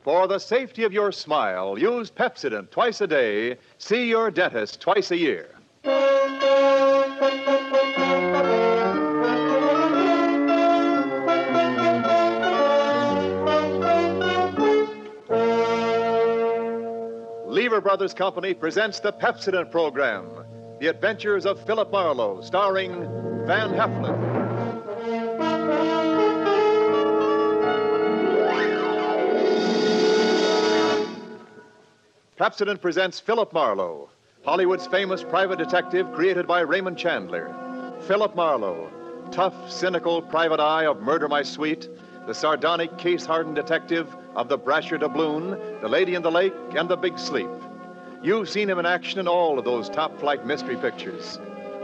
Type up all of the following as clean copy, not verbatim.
For the safety of your smile, use Pepsodent twice a day. See your dentist twice a year. Lever Brothers Company presents the Pepsodent program, The Adventures of Philip Marlowe, starring Van Heflin. Pepsodent presents Philip Marlowe, Hollywood's famous private detective created by Raymond Chandler. Philip Marlowe, tough, cynical private eye of Murder My Sweet, the sardonic, case-hardened detective of The Brasher Doubloon, The Lady in the Lake, and The Big Sleep. You've seen him in action in all of those top-flight mystery pictures.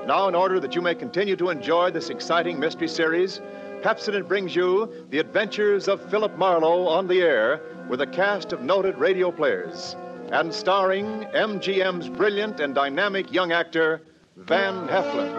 Now, in order that you may continue to enjoy this exciting mystery series, Pepsodent brings you The Adventures of Philip Marlowe on the air with a cast of noted radio players, and starring MGM's brilliant and dynamic young actor, Van Heflin.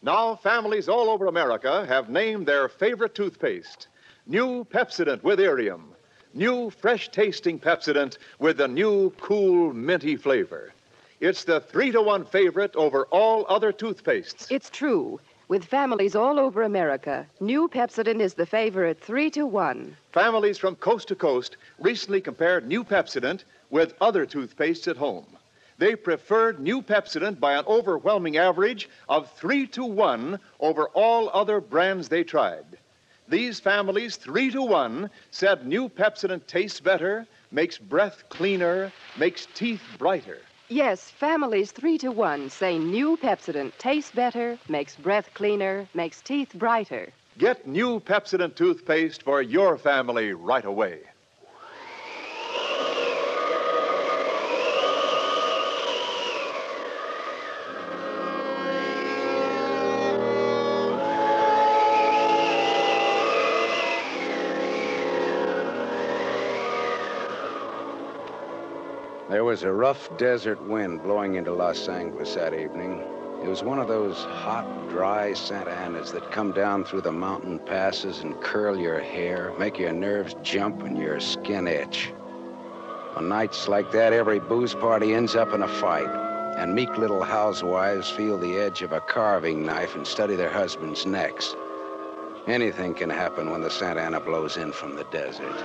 Now, families all over America have named their favorite toothpaste. New Pepsodent with Irium. New fresh-tasting Pepsodent with the new cool, minty flavor. It's the 3-to-1 favorite over all other toothpastes. It's true. With families all over America, new Pepsodent is the favorite 3-to-1. Families from coast to coast recently compared new Pepsodent with other toothpastes at home. They preferred new Pepsodent by an overwhelming average of 3-to-1 over all other brands they tried. These families, 3-to-1, said new Pepsodent tastes better, makes breath cleaner, makes teeth brighter. Yes, families 3-to-1 say new Pepsodent tastes better, makes breath cleaner, makes teeth brighter. Get new Pepsodent toothpaste for your family right away. There was a rough desert wind blowing into Los Angeles that evening. It was one of those hot, dry Santa Anas that come down through the mountain passes and curl your hair, make your nerves jump and your skin itch. On nights like that, every booze party ends up in a fight, and meek little housewives feel the edge of a carving knife and study their husbands' necks. Anything can happen when the Santa Ana blows in from the desert.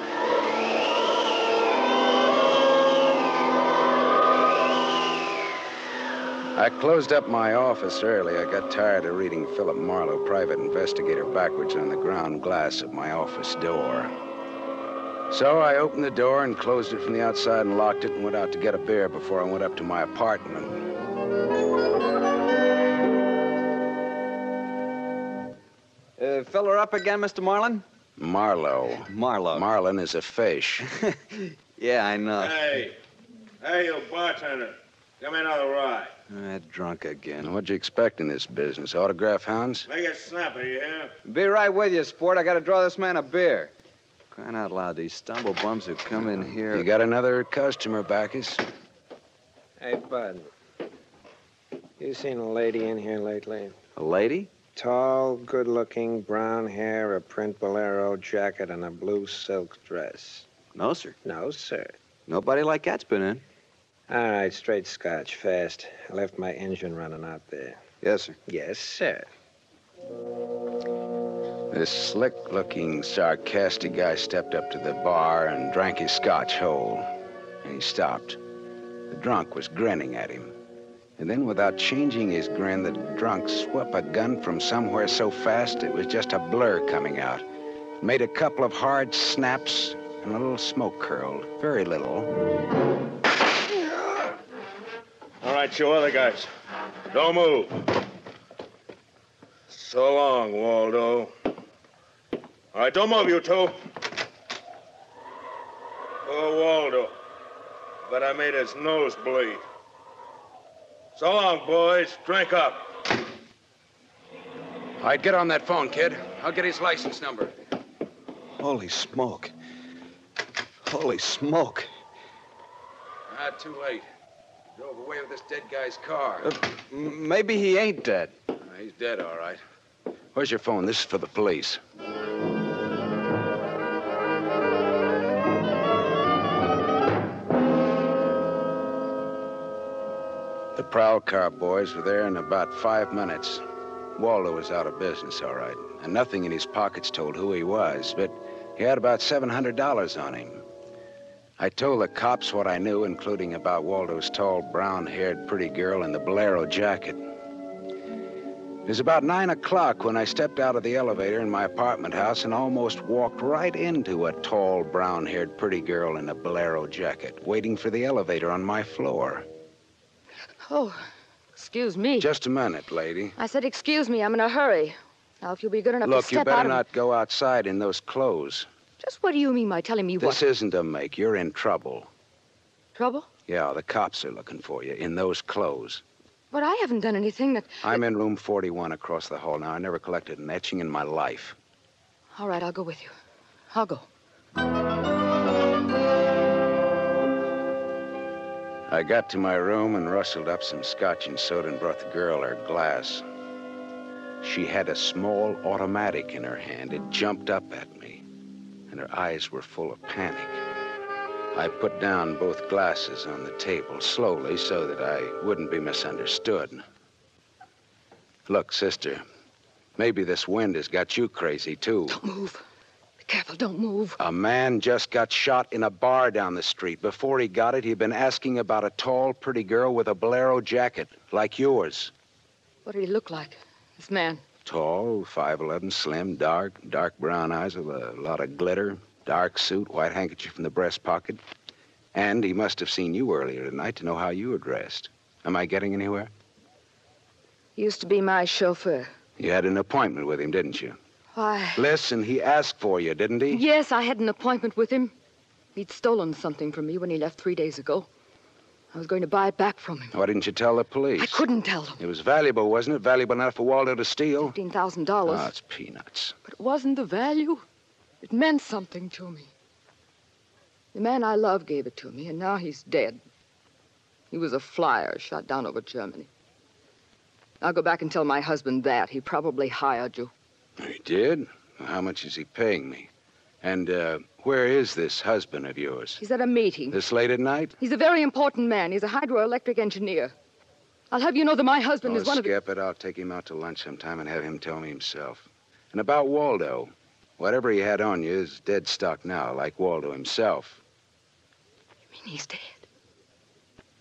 I closed up my office early. I got tired of reading Philip Marlowe, private investigator, backwards on the ground glass of my office door. So I opened the door and closed it from the outside and locked it and went out to get a beer before I went up to my apartment. Fill her up again, Mr. Marlin? Marlowe. Marlowe. Marlin is a fish. Yeah, I know. Hey, you bartender. Give me another ride. Drunk again. What'd you expect in this business? Autograph hounds? Make it snappy, you hear? Be right with you, sport. I gotta draw this man a beer. Crying out loud, these stumble bums who come in here. You got another customer, Bacchus? Hey, Bud. You seen a lady in here lately? A lady? Tall, good-looking, brown hair, a print bolero jacket, and a blue silk dress. No, sir. No, sir. Nobody like that's been in. All right, straight scotch, fast. I left my engine running out there. Yes, sir. Yes, sir. This slick-looking, sarcastic guy stepped up to the bar and drank his scotch whole. And he stopped. The drunk was grinning at him. And then, without changing his grin, the drunk swept a gun from somewhere so fast it was just a blur coming out. Made a couple of hard snaps, and a little smoke curled. Very little. All right, you other guys. Don't move. So long, Waldo. All right, don't move, you two. Oh, Waldo. But I made his nose bleed. So long, boys. Drink up. All right, get on that phone, kid. I'll get his license number. Holy smoke. Holy smoke. Too late. Drove away with this dead guy's car. Maybe he ain't dead. He's dead, all right. Where's your phone? This is for the police. The prowl car boys were there in about 5 minutes. Waldo was out of business, all right, and nothing in his pockets told who he was, but he had about $700 on him. I told the cops what I knew, including about Waldo's tall, brown-haired, pretty girl in the bolero jacket. It was about 9 o'clock when I stepped out of the elevator in my apartment house and almost walked right into a tall, brown-haired, pretty girl in a bolero jacket, waiting for the elevator on my floor. Oh, excuse me. Just a minute, lady. I said excuse me. I'm in a hurry. Now, if you'll be good enough to Look, step you out better of... not go outside in those clothes. Just what do you mean by telling me This isn't a make. You're in trouble. Trouble? Yeah, the cops are looking for you in those clothes. But I haven't done anything that... I'm in room 41 across the hall now. I never collected an etching in my life. All right, I'll go with you. I'll go. I got to my room and rustled up some scotch and soda and brought the girl her glass. She had a small automatic in her hand. It jumped up at me, and her eyes were full of panic. I put down both glasses on the table slowly so that I wouldn't be misunderstood. Look, sister, maybe this wind has got you crazy, too. Don't move. Be careful, don't move. A man just got shot in a bar down the street. Before he got it, he'd been asking about a tall, pretty girl with a bolero jacket, like yours. What did he look like, this man? Tall, 5'11", slim, dark brown eyes with a lot of glitter, dark suit, white handkerchief in the breast pocket. And he must have seen you earlier tonight to know how you were dressed. Am I getting anywhere? He used to be my chauffeur. You had an appointment with him, didn't you? Why? Listen, he asked for you, didn't he? Yes, I had an appointment with him. He'd stolen something from me when he left 3 days ago. I was going to buy it back from him. Why didn't you tell the police? I couldn't tell them. It was valuable, wasn't it? Valuable enough for Waldo to steal? $15,000. Oh, it's peanuts. But it wasn't the value. It meant something to me. The man I love gave it to me, and now he's dead. He was a flyer shot down over Germany. I'll go back and tell my husband that. He probably hired you. He did? Well, how much is he paying me? And, where is this husband of yours? He's at a meeting. This late at night? He's a very important man. He's a hydroelectric engineer. I'll have you know that my husband is one of... Skip it. I'll take him out to lunch sometime and have him tell me himself. And about Waldo, whatever he had on you is dead stock now, like Waldo himself. You mean he's dead?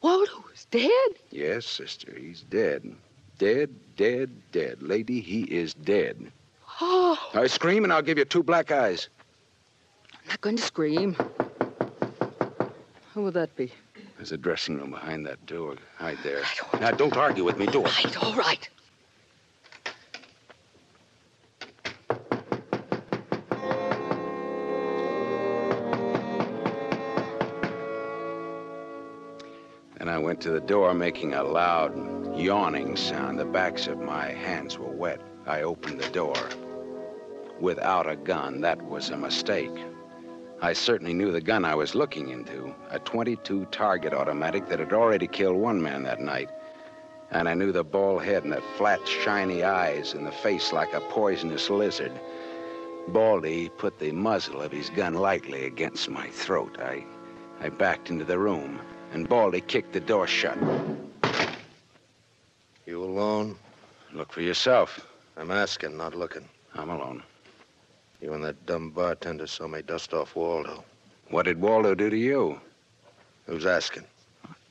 Waldo is dead? Yes, sister, he's dead. Dead, dead, dead. Lady, he is dead. Oh. Now scream and I'll give you 2 black eyes. I'm not going to scream. Who would that be? There's a dressing room behind that door. Hide there. Right. Now, don't argue with me. Do it. Right, all right. Then I went to the door, making a loud, yawning sound. The backs of my hands were wet. I opened the door. Without a gun, that was a mistake. I certainly knew the gun I was looking into, a .22 target automatic that had already killed 1 man that night. And I knew the bald head and the flat, shiny eyes and the face like a poisonous lizard. Baldy put the muzzle of his gun lightly against my throat. I backed into the room, and Baldy kicked the door shut. You alone? Look for yourself. I'm asking, not looking. I'm alone. You and that dumb bartender saw me dust off Waldo. What did Waldo do to you? Who's asking?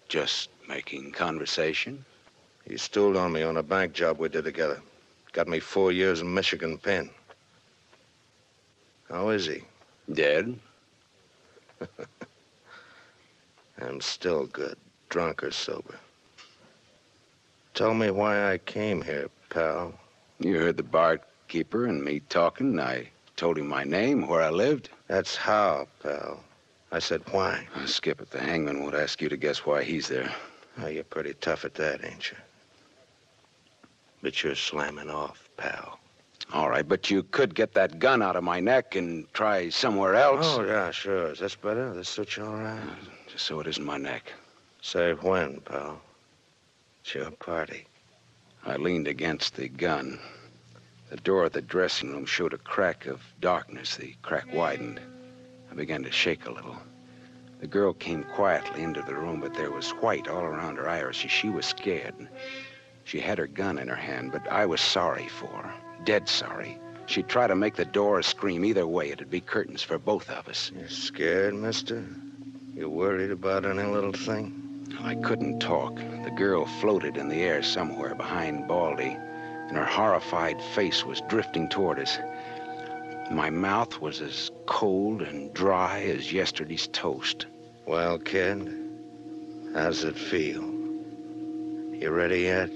Just making conversation. He stooled on me on a bank job we did together. Got me 4 years in Michigan pen. How is he? Dead? I'm still good, drunk or sober. Tell me why I came here, pal. You heard the barkeeper and me talking. I told him my name, where I lived. That's how, pal. I said why. Skip it. The hangman won't ask you to guess why he's there. Oh, you're pretty tough at that, ain't you? But you're slamming off, pal. All right, but you could get that gun out of my neck and try somewhere else. Oh, yeah, sure. Is this better? This suit you all right? Just so it isn't my neck. Say when, pal. It's your party. I leaned against the gun. The door of the dressing room showed a crack of darkness. The crack widened. I began to shake a little. The girl came quietly into the room, but there was white all around her iris. She was scared. She had her gun in her hand, but I was sorry for her. Dead sorry. She'd try to make the door scream. Either way, it'd be curtains for both of us. You scared, mister? You worried about any little thing? I couldn't talk. The girl floated in the air somewhere behind Baldy, and her horrified face was drifting toward us. My mouth was as cold and dry as yesterday's toast. Well, kid, how's it feel? You ready yet?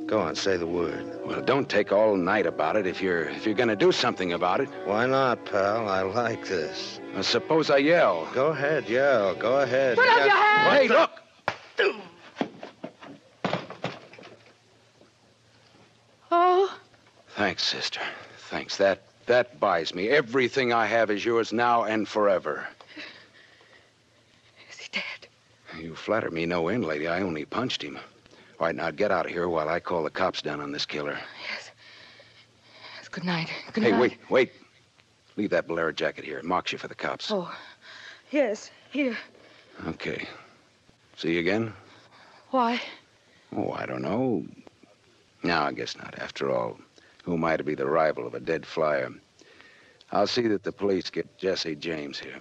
Go on, say the word. Well, don't take all night about it if you're gonna do something about it. Why not, pal? I like this. Suppose I yell. Go ahead, yell. Go ahead. Put up your hand! Hey, look! Oh, Thanks, sister. Thanks. That buys me. Everything I have is yours now and forever. is he dead? You flatter me no end, lady. I only punched him. All right, now get out of here while I call the cops down on this killer. Yes. Yes, good night. Good Hey, night. wait. Leave that bolero jacket here. It marks you for the cops. Oh, yes, here. Okay. See you again? Why? Oh, I don't know. No, I guess not. After all, who am I to be the rival of a dead flyer? I'll see that the police get Jesse James here.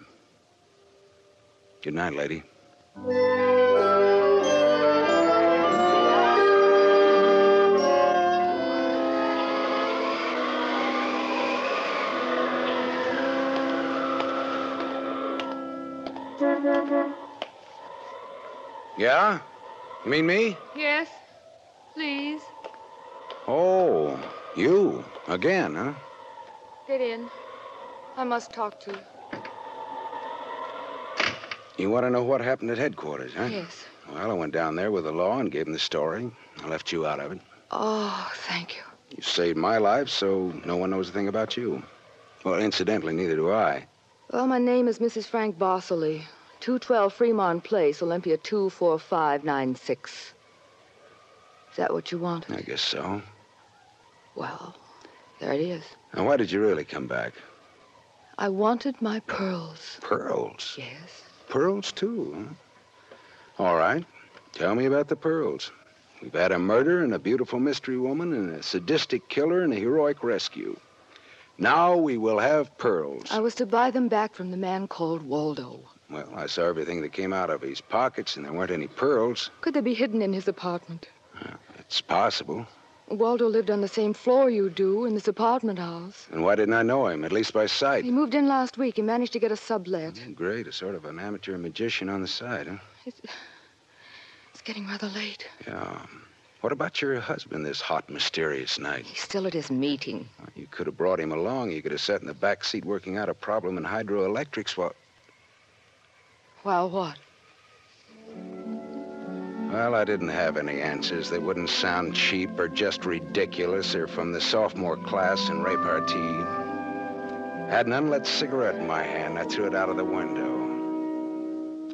Good night, lady. Yeah? You mean me? Yes, please. Oh, you. Again, huh? Get in. I must talk to you. You want to know what happened at headquarters, huh? Yes. Well, I went down there with the law and gave them the story. I left you out of it. Oh, thank you. You saved my life, so no one knows a thing about you. Well, incidentally, neither do I. Well, my name is Mrs. Frank Bosley, 212 Fremont Place, Olympia 24596. Is that what you want? I guess so. Well, there it is. Now, why did you really come back? I wanted my pearls. Pearls? Yes. Pearls, too, huh? All right. Tell me about the pearls. We've had a murder and a beautiful mystery woman and a sadistic killer and a heroic rescue. Now we will have pearls. I was to buy them back from the man called Waldo. Well, I saw everything that came out of his pockets, and there weren't any pearls. Could they be hidden in his apartment? It's possible. Waldo lived on the same floor you do in this apartment house. And why didn't I know him, at least by sight? He moved in last week. He managed to get a sublet. Great, a sort of an amateur magician on the side, huh? It's getting rather late. Yeah. What about your husband this hot, mysterious night? He's still at his meeting. Well, you could have brought him along. You could have sat in the back seat working out a problem in hydroelectrics while... While what? Well, I didn't have any answers. They wouldn't sound cheap or just ridiculous or from the sophomore class in repartee. I had an unlit cigarette in my hand. I threw it out of the window.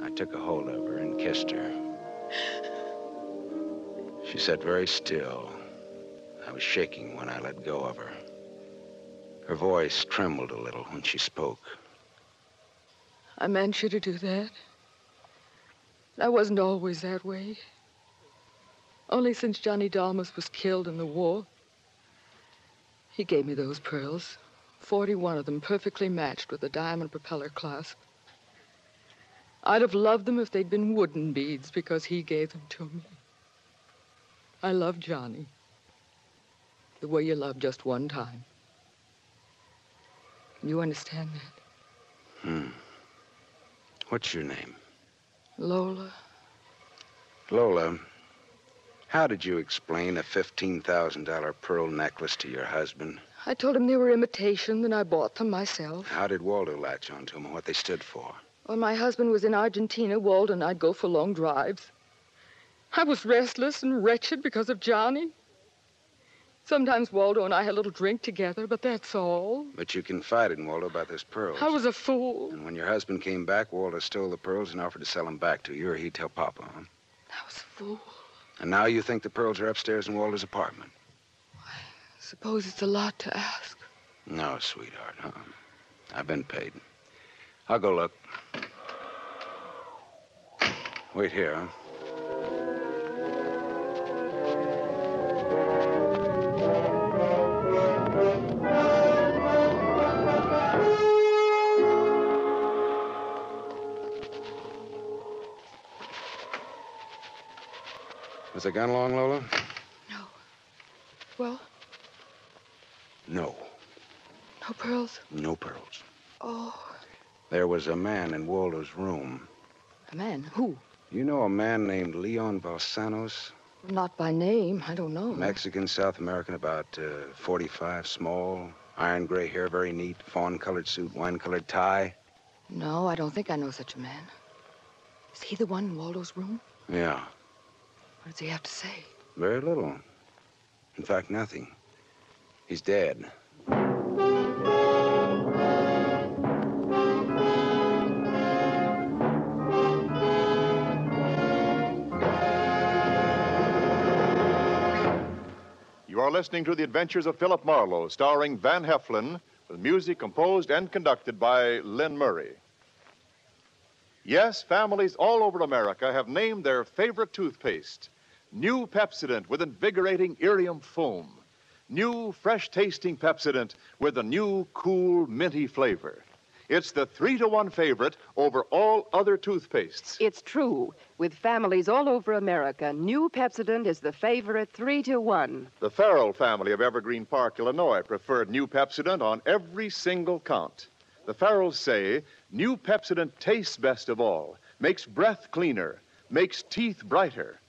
I took a hold of her and kissed her. She sat very still. I was shaking when I let go of her. Her voice trembled a little when she spoke. I meant you to do that. I wasn't always that way. Only since Johnny Dalmas was killed in the war. He gave me those pearls. 41 of them perfectly matched with a diamond propeller clasp. I'd have loved them if they'd been wooden beads because he gave them to me. I love Johnny. The way you love just one time. You understand that? What's your name? Lola. Lola, how did you explain a $15,000 pearl necklace to your husband? I told him they were imitation, and I bought them myself. How did Waldo latch onto them and what they stood for? When my husband was in Argentina, Waldo and I'd go for long drives. I was restless and wretched because of Johnny. Sometimes Waldo and I had a little drink together, but that's all. But you confided in Waldo about those pearls. I was a fool. And when your husband came back, Waldo stole the pearls and offered to sell them back to you, or he'd tell Papa, huh? I was a fool. And now you think the pearls are upstairs in Waldo's apartment? I suppose it's a lot to ask. No, sweetheart, huh? I've been paid. I'll go look. Wait here, huh? Was the gun along, Lola? No. Well? No. No pearls? No pearls. Oh. There was a man in Waldo's room. A man? Who? You know a man named Leon Balsanos? Not by name. I don't know. Mexican, South American, about 45, small, iron gray hair, very neat, fawn-colored suit, wine-colored tie. No, I don't think I know such a man. Is he the one in Waldo's room? Yeah. What does he have to say? Very little. In fact, nothing. He's dead. You are listening to The Adventures of Philip Marlowe, starring Van Heflin, with music composed and conducted by Lynn Murray. Yes, families all over America have named their favorite toothpaste. New Pepsodent with invigorating Irium foam. New, fresh-tasting Pepsodent with a new, cool, minty flavor. It's the 3-to-1 favorite over all other toothpastes. It's true. With families all over America, new Pepsodent is the favorite 3-to-1. The Farrell family of Evergreen Park, Illinois, preferred new Pepsodent on every single count. The Farrells say new Pepsodent tastes best of all, makes breath cleaner, makes teeth brighter.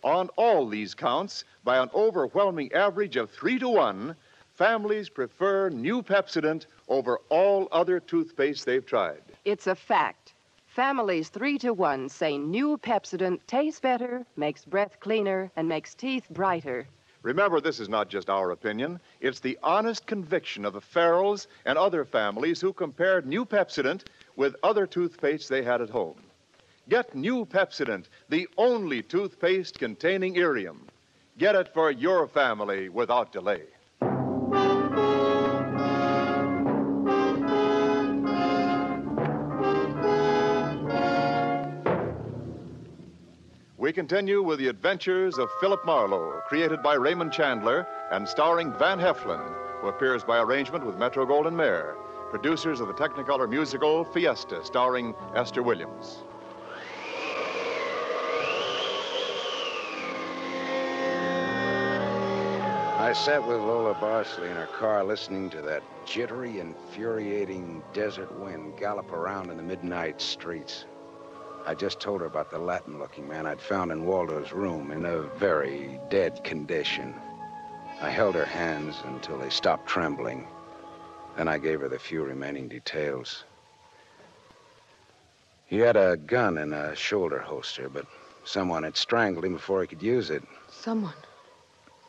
On all these counts, by an overwhelming average of 3-to-1, families prefer new Pepsodent over all other toothpaste they've tried. It's a fact. Families 3-to-1 say new Pepsodent tastes better, makes breath cleaner, and makes teeth brighter. Remember, this is not just our opinion. It's the honest conviction of the Farrells and other families who compared new Pepsodent with other toothpastes they had at home. Get new Pepsodent, the only toothpaste containing Irium. Get it for your family without delay. We continue with The Adventures of Philip Marlowe, created by Raymond Chandler and starring Van Heflin, who appears by arrangement with Metro-Goldwyn-Mayer, producers of the Technicolor musical Fiesta, starring Esther Williams. I sat with Lola Barsley in her car listening to that jittery, infuriating desert wind gallop around in the midnight streets. I just told her about the Latin-looking man I'd found in Waldo's room in a very dead condition. I held her hands until they stopped trembling. Then I gave her the few remaining details. He had a gun in a shoulder holster, but someone had strangled him before he could use it. Someone?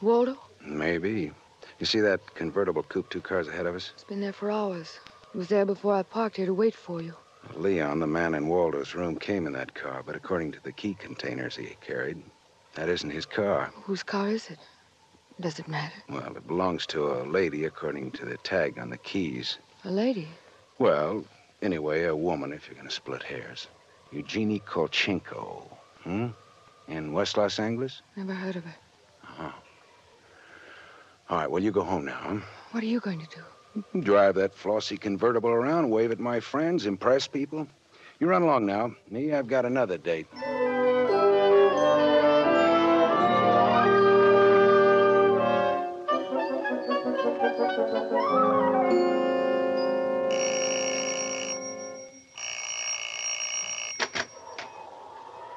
Waldo? Maybe. You see that convertible coupe 2 cars ahead of us? It's been there for hours. It was there before I parked here to wait for you. Leon, the man in Waldo's room, came in that car, but according to the key containers he carried, that isn't his car. Whose car is it? Does it matter? Well, it belongs to a lady according to the tag on the keys. A lady? Well, anyway, a woman, if you're going to split hairs. Eugenie Kolchenko. In West Los Angeles? Never heard of her. Oh. All right, well, you go home now, huh? What are you going to do? Drive that flossy convertible around, wave at my friends, impress people. You run along now. Me, I've got another date.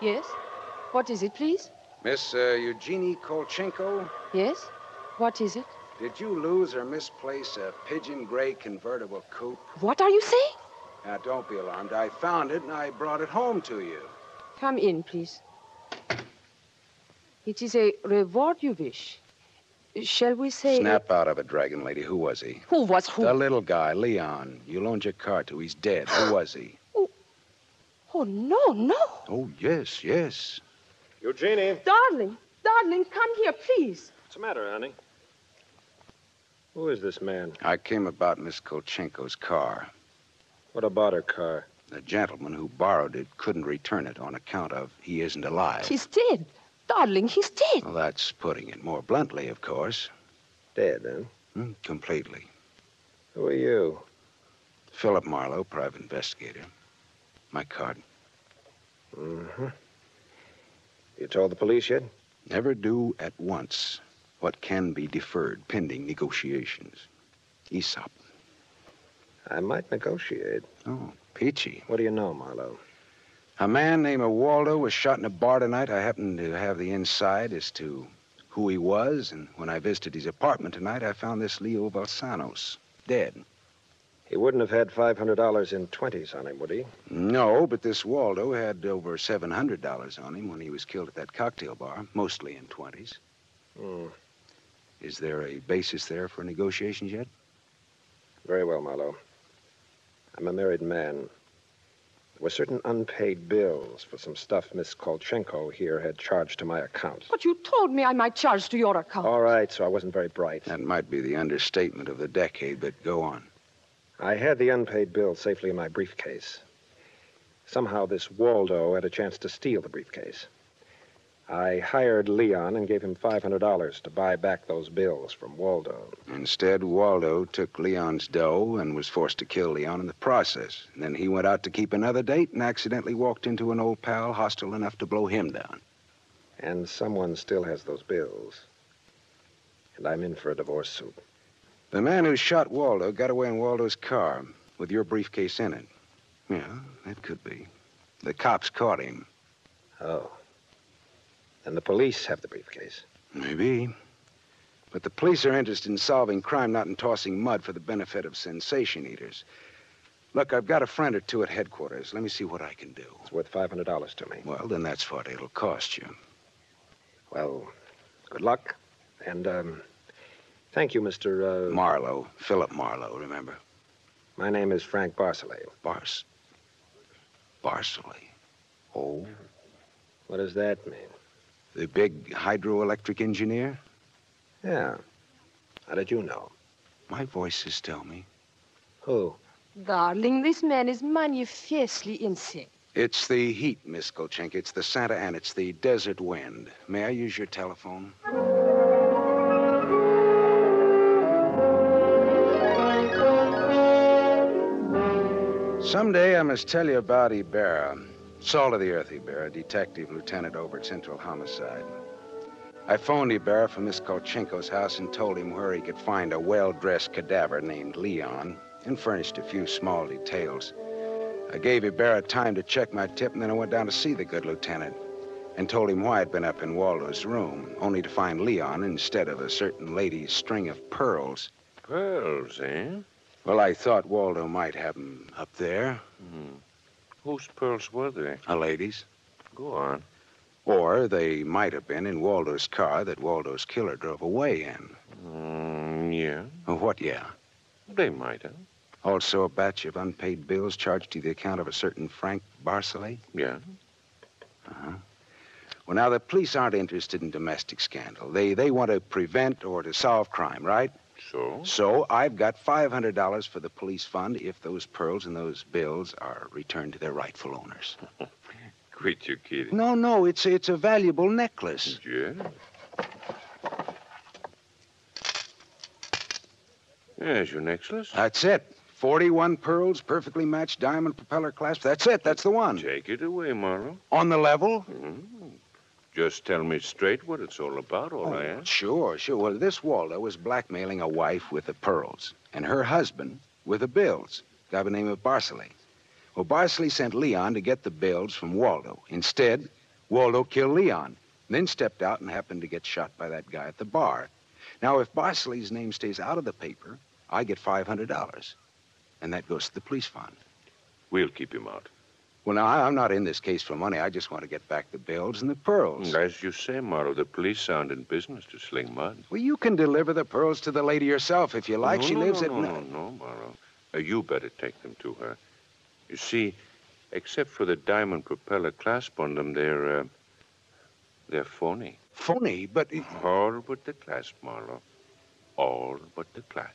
Yes? What is it, please? Miss Eugenie Kolchenko, Yes? What is it? did you lose or misplace a pigeon gray convertible coupe? What are you saying? Now, don't be alarmed. I found it and I brought it home to you. Come in, please. It is a reward you wish. Shall we say... Snap out of it, Dragon Lady. Who was he? Who was who? The little guy, Leon. You loaned your car to. He's dead. Who was he? Oh, no. Oh, yes, yes. Eugenie. Darling, come here, please. What's the matter, honey? Who is this man? I came about Miss Kolchenko's car. What about her car? The gentleman who borrowed it couldn't return it on account of he isn't alive. He's dead. Darling, he's dead. Well, that's putting it more bluntly, of course. Dead, huh? Completely. Who are you? Philip Marlowe, private investigator. My card. Mm-hmm. You told the police yet? Never do at once what can be deferred pending negotiations. Aesop. I might negotiate. Oh, peachy. What do you know, Marlowe? A man named Waldo was shot in a bar tonight. I happened to have the inside as to who he was, and when I visited his apartment tonight, I found this Leo Valsanos dead. He wouldn't have had $500 in 20s on him, would he? No, but this Waldo had over $700 on him when he was killed at that cocktail bar, mostly in 20s. Is there a basis there for negotiations yet? Very well, Marlowe. I'm a married man. There were certain unpaid bills for some stuff Miss Kolchenko here had charged to my account. But you told me I might charge to your account. All right, so I wasn't very bright. That might be the understatement of the decade, but go on. I had the unpaid bill safely in my briefcase. Somehow this Waldo had a chance to steal the briefcase. I hired Leon and gave him $500 to buy back those bills from Waldo. Instead, Waldo took Leon's dough and was forced to kill Leon in the process. And then he went out to keep another date and accidentally walked into an old pal hostile enough to blow him down. And someone still has those bills. And I'm in for a divorce suit. The man who shot Waldo got away in Waldo's car with your briefcase in it. Yeah, that could be. The cops caught him. Oh. And the police have the briefcase. Maybe. But the police are interested in solving crime, not in tossing mud for the benefit of sensation eaters. Look, I've got a friend or two at headquarters. Let me see what I can do. It's worth $500 to me. Well, then that's what it'll cost you. Well, good luck. And, thank you, Mr. Marlowe. Philip Marlowe, remember? My name is Frank Barcelay. Barcelay? Oh. What does that mean? The big hydroelectric engineer? Yeah. How did you know? My voices tell me. Who? Darling, this man is manifestly insane. It's the heat, Miss Kolchenko. It's the Santa Ana. It's the desert wind. May I use your telephone? Someday I must tell you about Ibarra. Salt of the earth Ibarra, detective lieutenant over at Central Homicide. I phoned Ibarra from Miss Kolchenko's house and told him where he could find a well-dressed cadaver named Leon and furnished a few small details. I gave Ibarra time to check my tip, and then I went down to see the good lieutenant and told him why I'd been up in Waldo's room, only to find Leon instead of a certain lady's string of pearls. Pearls, eh? Well, I thought Waldo might have them up there. Whose pearls were they? A lady's. Go on. Or they might have been in Waldo's car that Waldo's killer drove away in. Yeah. Oh, what, yeah? They might have. Also a batch of unpaid bills charged to the account of a certain Frank Barcelay? Yeah. Uh-huh. Well, now, the police aren't interested in domestic scandal. They want to prevent or to solve crime, right? So? So I've got $500 for the police fund if those pearls and those bills are returned to their rightful owners. Quit your kidding. No, it's a valuable necklace. Yeah? There's your necklace. That's it. 41 pearls, perfectly matched diamond propeller clasp. That's it. That's the one. Take it away, Marlowe. On the level? Just tell me straight what it's all about, all I ask. Sure. Well, this Waldo was blackmailing a wife with the pearls and her husband with the bills, a guy by the name of Barcelay. Well, Barcelay sent Leon to get the bills from Waldo. Instead, Waldo killed Leon, then stepped out and happened to get shot by that guy at the bar. Now, if Barcelay's name stays out of the paper, I get $500, and that goes to the police fund. We'll keep him out. Well, now, I'm not in this case for money. I just want to get back the bills and the pearls. As you say, Marlowe, the police sound in business to sling mud. Well, you can deliver the pearls to the lady yourself if you like. No, She no, lives no, at... No, Marlowe. You better take them to her. You see, except for the diamond propeller clasp on them, they're phony. Phony? But... All but the clasp, Marlowe. All but the clasp.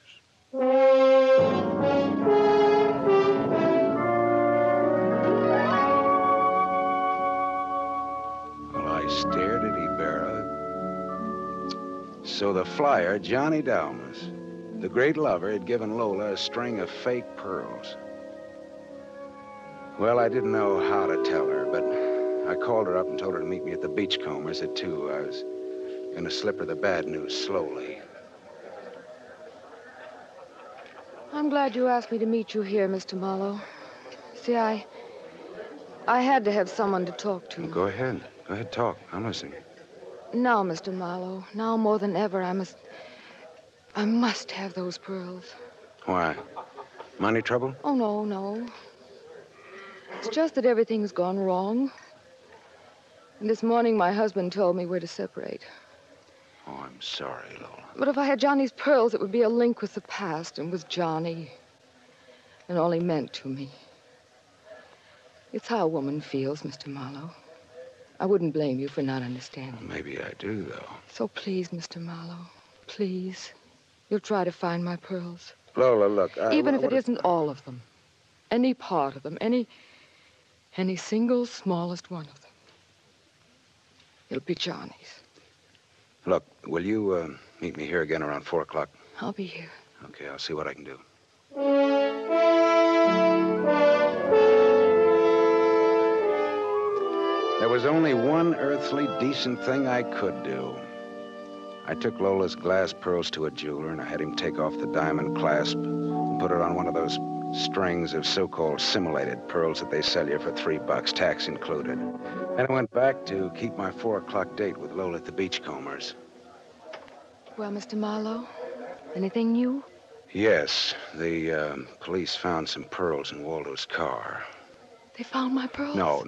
I stared at Ibarra. So the flyer, Johnny Dalmas, the great lover, had given Lola a string of fake pearls. Well, I didn't know how to tell her, but I called her up and told her to meet me at the Beachcombers at 2. I was going to slip her the bad news slowly. I'm glad you asked me to meet you here, Mr. Marlowe. See, I had to have someone to talk to. Well, go ahead. Go ahead, talk. I'm listening. Now, Mr. Marlowe, now more than ever, I must have those pearls. Why? Money trouble? Oh, no. It's just that everything's gone wrong. And this morning, my husband told me we're to separate. Oh, I'm sorry, Lola. But if I had Johnny's pearls, it would be a link with the past and with Johnny and all he meant to me. It's how a woman feels, Mr. Marlowe. I wouldn't blame you for not understanding. Well, maybe I do, though. So please, Mr. Marlowe, please, you'll try to find my pearls. Lola, look, even if it isn't all of them, any part of them, any single smallest one of them. It'll be Johnny's. Look, will you meet me here again around 4 o'clock? I'll be here. Okay, I'll see what I can do. There was only one earthly decent thing I could do. I took Lola's glass pearls to a jeweler, and I had him take off the diamond clasp and put it on one of those strings of so-called simulated pearls that they sell you for $3, tax included. And I went back to keep my 4 o'clock date with Lola at the Beachcombers. Well, Mr. Marlowe, anything new? Yes, the police found some pearls in Waldo's car. They found my pearls? No,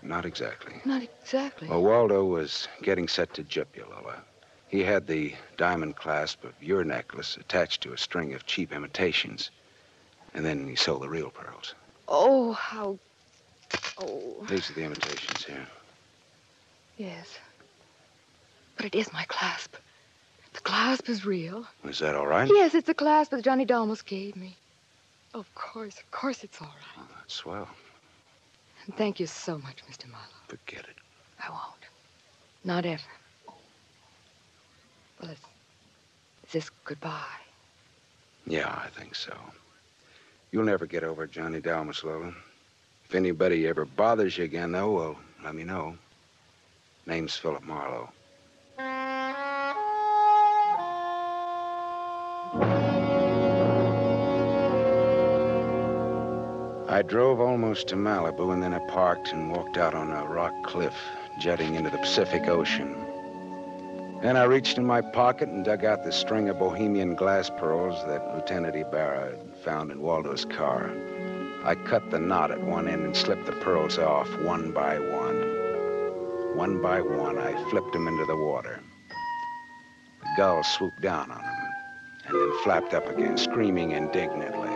not exactly. Not exactly. Well, Waldo was getting set to gyp you, Lola. He had the diamond clasp of your necklace attached to a string of cheap imitations. And then he sold the real pearls. Oh, how... Oh. These are the imitations here. Yes. But it is my clasp. The clasp is real. Is that all right? Yes, it's the clasp that Johnny Dalmas gave me. Of course it's all right. Oh, that's swell. And thank you so much, Mr. Marlowe. Forget it. I won't. Not ever. Well, is this goodbye? Yeah, I think so. You'll never get over Johnny Dalmas, Lola. If anybody ever bothers you again, though, well, let me know. Name's Philip Marlowe. I drove almost to Malibu, and then I parked and walked out on a rock cliff jutting into the Pacific Ocean. Then I reached in my pocket and dug out the string of Bohemian glass pearls that Lieutenant Ibarra had found in Waldo's car. I cut the knot at one end and slipped the pearls off one by one. One by one, I flipped them into the water. The gull swooped down on them and then flapped up again, screaming indignantly.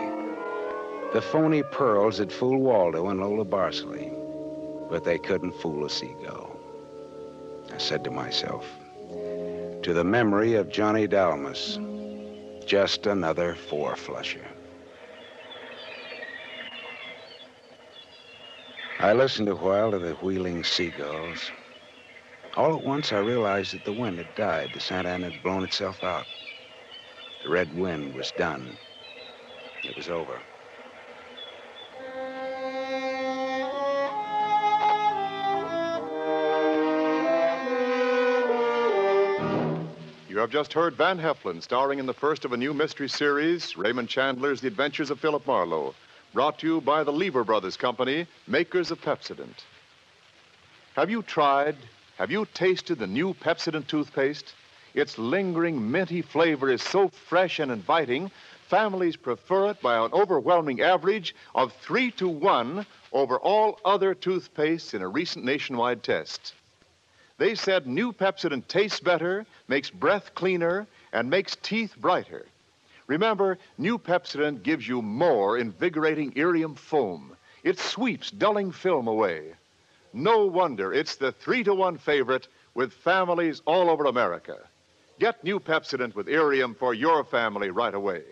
The phony pearls had fooled Waldo and Lola Barsley, but they couldn't fool a seagull. I said to myself, to the memory of Johnny Dalmas, just another four-flusher. I listened a while to the wheeling seagulls. All at once, I realized that the wind had died. The Santa Ana had blown itself out. The red wind was done. It was over. You have just heard Van Heflin starring in the first of a new mystery series, Raymond Chandler's The Adventures of Philip Marlowe, brought to you by the Lever Brothers Company, makers of Pepsodent. Have you tasted the new Pepsodent toothpaste? Its lingering, minty flavor is so fresh and inviting, families prefer it by an overwhelming average of 3 to 1 over all other toothpastes in a recent nationwide test. They said new Pepsodent tastes better, makes breath cleaner, and makes teeth brighter. Remember, new Pepsodent gives you more invigorating irium foam. It sweeps dulling film away. No wonder it's the 3-to-1 favorite with families all over America. Get new Pepsodent with irium for your family right away.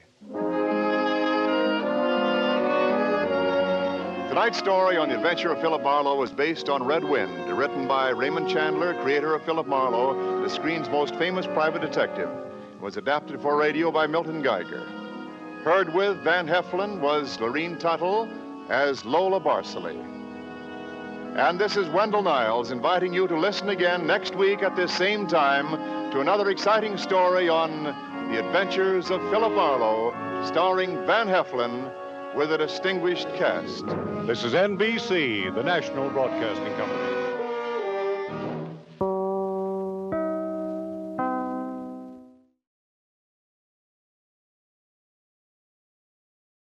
Tonight's story on the adventure of Philip Marlowe was based on Red Wind, written by Raymond Chandler, creator of Philip Marlowe, the screen's most famous private detective. It was adapted for radio by Milton Geiger. Heard with Van Heflin was Lorene Tuttle as Lola Barceley. And this is Wendell Niles inviting you to listen again next week at this same time to another exciting story on the adventures of Philip Marlowe, starring Van Heflin with a distinguished cast. This is NBC, the national broadcasting company.